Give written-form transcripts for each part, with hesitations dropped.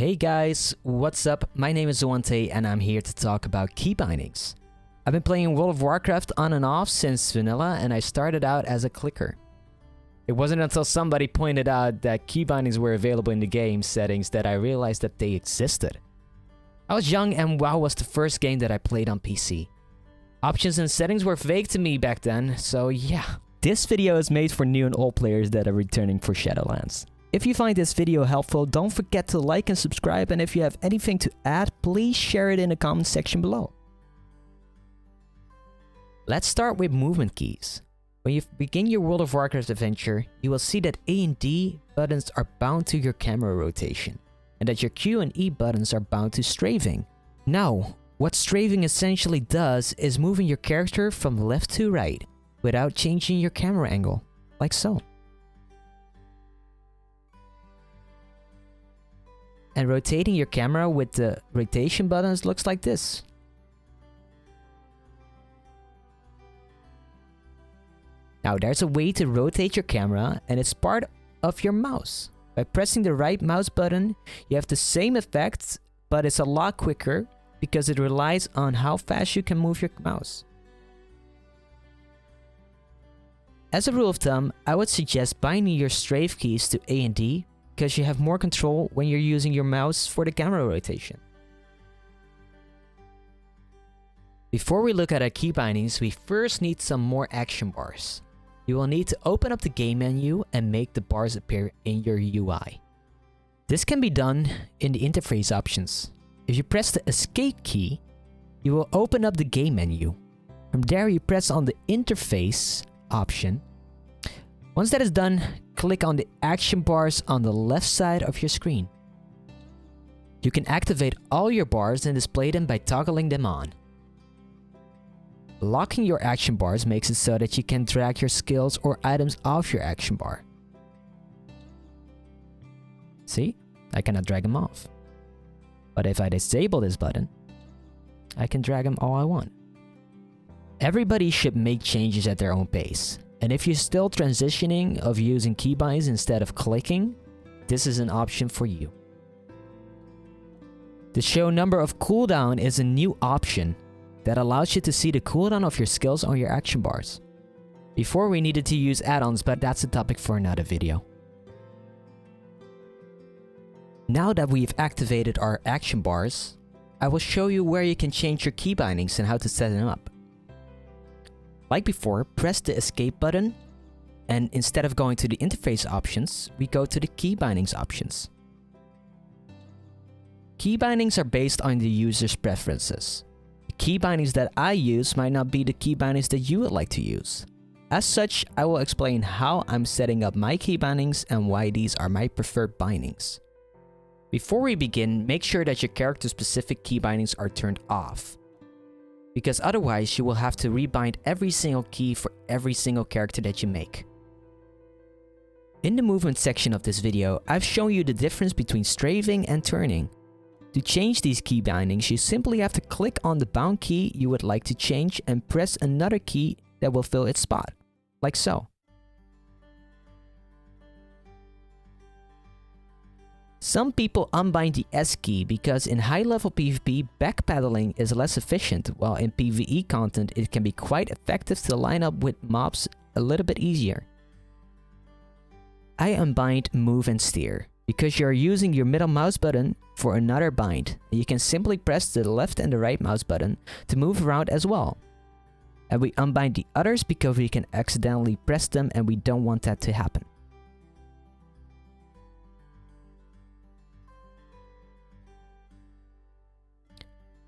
Hey guys, what's up? My name is Zoanthe and I'm here to talk about key bindings. I've been playing World of Warcraft on and off since vanilla and I started out as a clicker. It wasn't until somebody pointed out that key bindings were available in the game settings that I realized that they existed. I was young and WoW was the first game that I played on PC. Options and settings were vague to me back then, so yeah. This video is made for new and old players that are returning for Shadowlands. If you find this video helpful, don't forget to like and subscribe, and if you have anything to add, please share it in the comment section below. Let's start with movement keys. When you begin your World of Warcraft adventure, you will see that A and D buttons are bound to your camera rotation, and that your Q and E buttons are bound to strafing. Now, what strafing essentially does is moving your character from left to right, without changing your camera angle, like so. And rotating your camera with the rotation buttons looks like this. Now there's a way to rotate your camera and it's part of your mouse. By pressing the right mouse button, you have the same effect, but it's a lot quicker because it relies on how fast you can move your mouse. As a rule of thumb, I would suggest binding your strafe keys to A and D because you have more control when you're using your mouse for the camera rotation. Before we look at our key bindings, we first need some more action bars. You will need to open up the game menu and make the bars appear in your UI. This can be done in the interface options. If you press the escape key, you will open up the game menu. From there you press on the interface option. Once that is done, click on the action bars on the left side of your screen. You can activate all your bars and display them by toggling them on. Locking your action bars makes it so that you can drag your skills or items off your action bar. See? I cannot drag them off. But if I disable this button, I can drag them all I want. Everybody should make changes at their own pace. And if you're still transitioning of using keybinds instead of clicking, this is an option for you. The show number of cooldown is a new option that allows you to see the cooldown of your skills on your action bars. Before we needed to use add-ons, but that's a topic for another video. Now that we've activated our action bars, I will show you where you can change your key bindings and how to set them up. Like before, press the escape button, and instead of going to the interface options, we go to the key bindings options. Key bindings are based on the user's preferences. The key bindings that I use might not be the key bindings that you would like to use. As such, I will explain how I'm setting up my key bindings and why these are my preferred bindings. Before we begin, make sure that your character-specific key bindings are turned off, because otherwise you will have to rebind every single key for every single character that you make. In the movement section of this video, I've shown you the difference between strafing and turning. To change these key bindings, you simply have to click on the bound key you would like to change and press another key that will fill its spot, like so. Some people unbind the S key because in high-level PvP, backpedaling is less efficient, while in PvE content it can be quite effective to line up with mobs a little bit easier. I unbind move and steer because you are using your middle mouse button for another bind. You can simply press the left and the right mouse button to move around as well. And we unbind the others because we can accidentally press them and we don't want that to happen.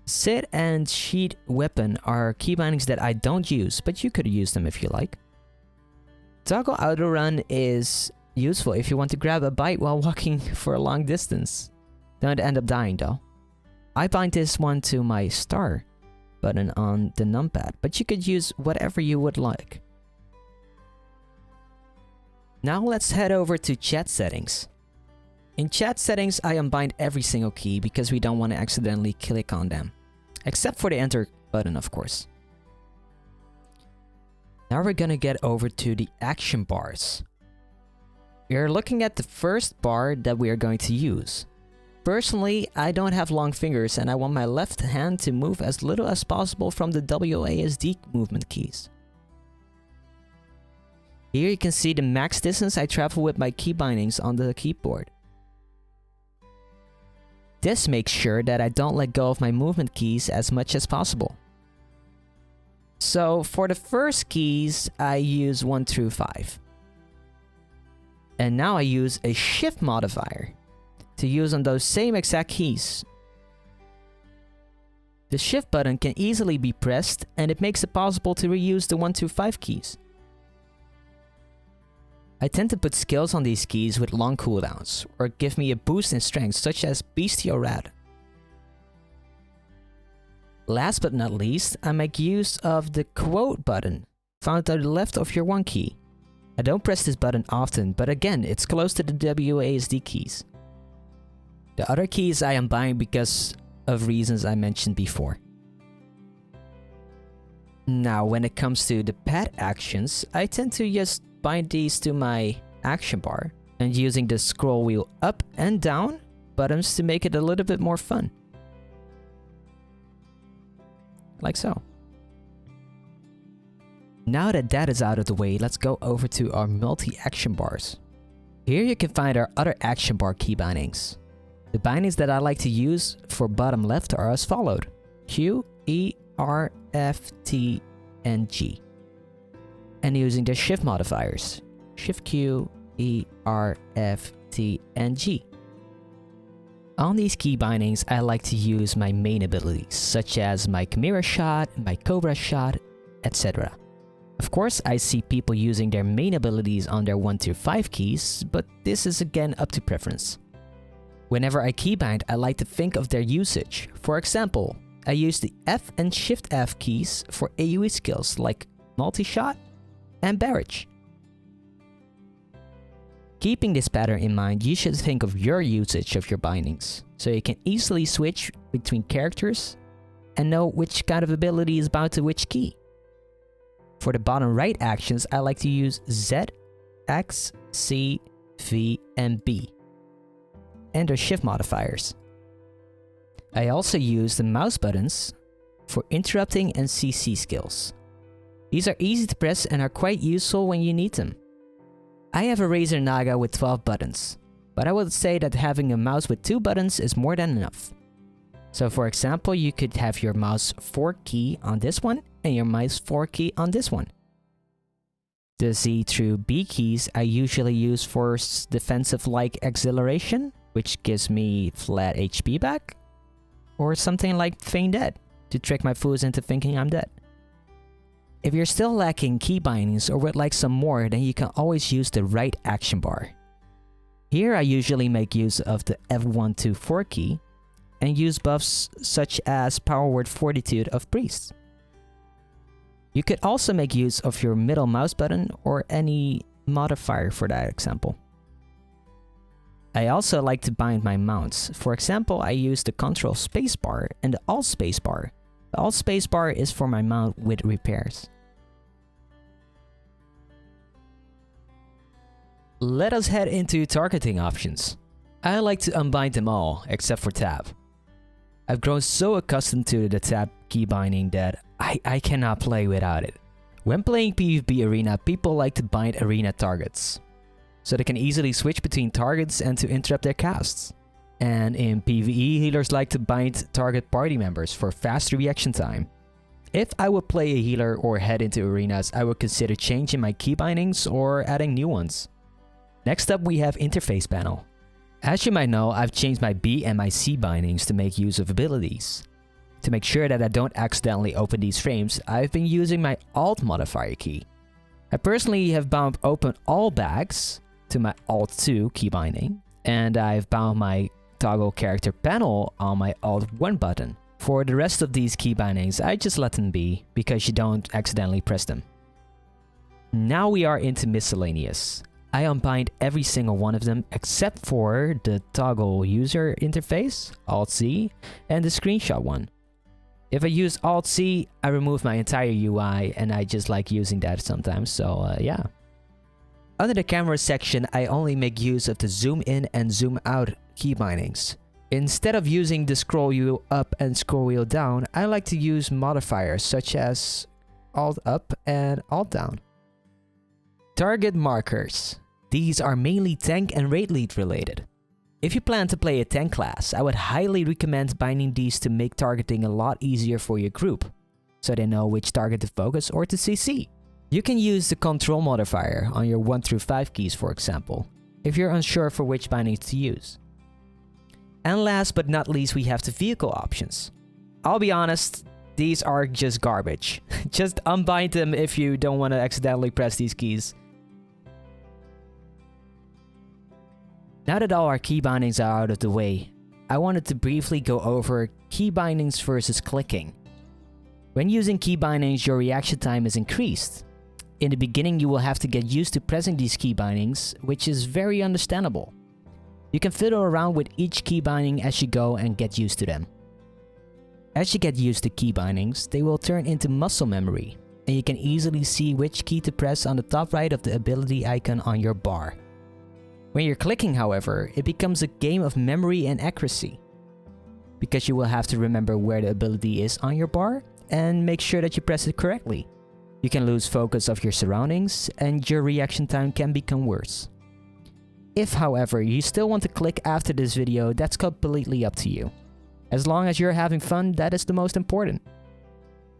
Sit and sheath weapon are key bindings that I don't use, but you could use them if you like. Toggle auto run is useful if you want to grab a bite while walking for a long distance. Don't end up dying though. I bind this one to my star button on the numpad, but you could use whatever you would like. Now let's head over to chat settings. In chat settings, I unbind every single key because we don't want to accidentally click on them. Except for the enter button, of course. Now we're gonna get over to the action bars. We are looking at the first bar that we are going to use. Personally, I don't have long fingers and I want my left hand to move as little as possible from the WASD movement keys. Here you can see the max distance I travel with my key bindings on the keyboard. This makes sure that I don't let go of my movement keys as much as possible. So for the first keys, I use 1 through 5. And now I use a shift modifier to use on those same exact keys. The shift button can easily be pressed and it makes it possible to reuse the 1 through 5 keys. I tend to put skills on these keys with long cooldowns, or give me a boost in strength such as Beastie or Rad. Last but not least, I make use of the quote button, found to the left of your 1 key. I don't press this button often, but again, it's close to the WASD keys. The other keys I unbind because of reasons I mentioned before. Now, when it comes to the pad actions, I tend to just bind these to my action bar and using the scroll wheel up and down buttons to make it a little bit more fun. Like so. Now that that is out of the way, let's go over to our multi-action bars. Here you can find our other action bar key bindings. The bindings that I like to use for bottom left are as followed: Q, E, R, F, T, and G. And using the shift modifiers: Shift Q, E, R, F, T, and G. On these key bindings, I like to use my main abilities, such as my Chimera shot, my Cobra shot, etc. Of course, I see people using their main abilities on their 1 through 5 keys, but this is again up to preference. Whenever I keybind, I like to think of their usage. For example, I use the F and Shift F keys for AoE skills like multi-shot and barrage. Keeping this pattern in mind, you should think of your usage of your bindings, so you can easily switch between characters and know which kind of ability is bound to which key. For the bottom right actions, I like to use Z, X, C, V, and B, and their shift modifiers. I also use the mouse buttons for interrupting and CC skills. These are easy to press and are quite useful when you need them. I have a Razer Naga with 12 buttons, but I would say that having a mouse with 2 buttons is more than enough. So for example, you could have your mouse 4 key on this one and your mouse 4 key on this one. The Z through B keys I usually use for defensive like acceleration, which gives me flat HP back, or something like feign dead, to trick my foes into thinking I'm dead. If you're still lacking key bindings or would like some more, then you can always use the right action bar. Here I usually make use of the F1 to 4 key and use buffs such as Power Word Fortitude of Priest. You could also make use of your middle mouse button or any modifier for that example. I also like to bind my mounts. For example, I use the Control spacebar and the Alt spacebar. The Alt spacebar is for my mount with repairs. Let us head into targeting options. I like to unbind them all, except for tab. I've grown so accustomed to the tab key binding that I cannot play without it. When playing PvP Arena, people like to bind arena targets, so they can easily switch between targets and to interrupt their casts. And in PvE, healers like to bind target party members for faster reaction time. If I would play a healer or head into arenas, I would consider changing my key bindings or adding new ones. Next up, we have interface panel. As you might know, I've changed my B and my C bindings to make use of abilities. To make sure that I don't accidentally open these frames, I've been using my Alt modifier key. I personally have bound open all bags to my Alt 2 key binding, and I've bound my toggle character panel on my Alt 1 button. For the rest of these key bindings, I just let them be because you don't accidentally press them. Now we are into miscellaneous. I unbind every single one of them except for the toggle user interface, Alt C, and the screenshot one. If I use Alt C, I remove my entire UI and I just like using that sometimes, so yeah. Under the camera section, I only make use of the zoom in and zoom out key bindings. Instead of using the scroll wheel up and scroll wheel down, I like to use modifiers such as Alt up and Alt down. Target markers. These are mainly tank and raid lead related. If you plan to play a tank class, I would highly recommend binding these to make targeting a lot easier for your group, so they know which target to focus or to CC. You can use the control modifier on your 1 through 5 keys, for example, if you're unsure for which bindings to use. And last but not least, we have the vehicle options. I'll be honest, these are just garbage. Just unbind them if you don't want to accidentally press these keys. Now that all our key bindings are out of the way, I wanted to briefly go over keybindings versus clicking. When using key bindings, your reaction time is increased. In the beginning, you will have to get used to pressing these key bindings, which is very understandable. You can fiddle around with each key binding as you go and get used to them. As you get used to key bindings, they will turn into muscle memory, and you can easily see which key to press on the top right of the ability icon on your bar. When you're clicking, however, it becomes a game of memory and accuracy, because you will have to remember where the ability is on your bar and make sure that you press it correctly. You can lose focus of your surroundings and your reaction time can become worse. If, however, you still want to click after this video, that's completely up to you. As long as you're having fun, that is the most important.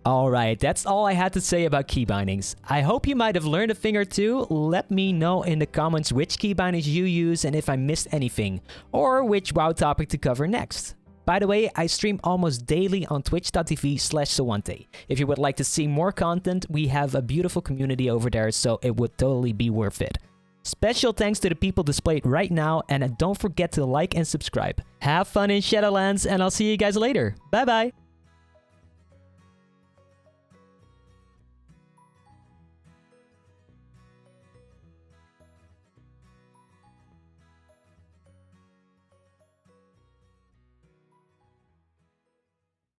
Alright, that's all I had to say about key bindings. I hope you might have learned a thing or two. Let me know in the comments which key bindings you use and if I missed anything, or which WoW topic to cover next. By the way, I stream almost daily on twitch.tv/Zoanthe. If you would like to see more content, we have a beautiful community over there, so it would totally be worth it. Special thanks to the people displayed right now, and don't forget to like and subscribe. Have fun in Shadowlands, and I'll see you guys later. Bye bye!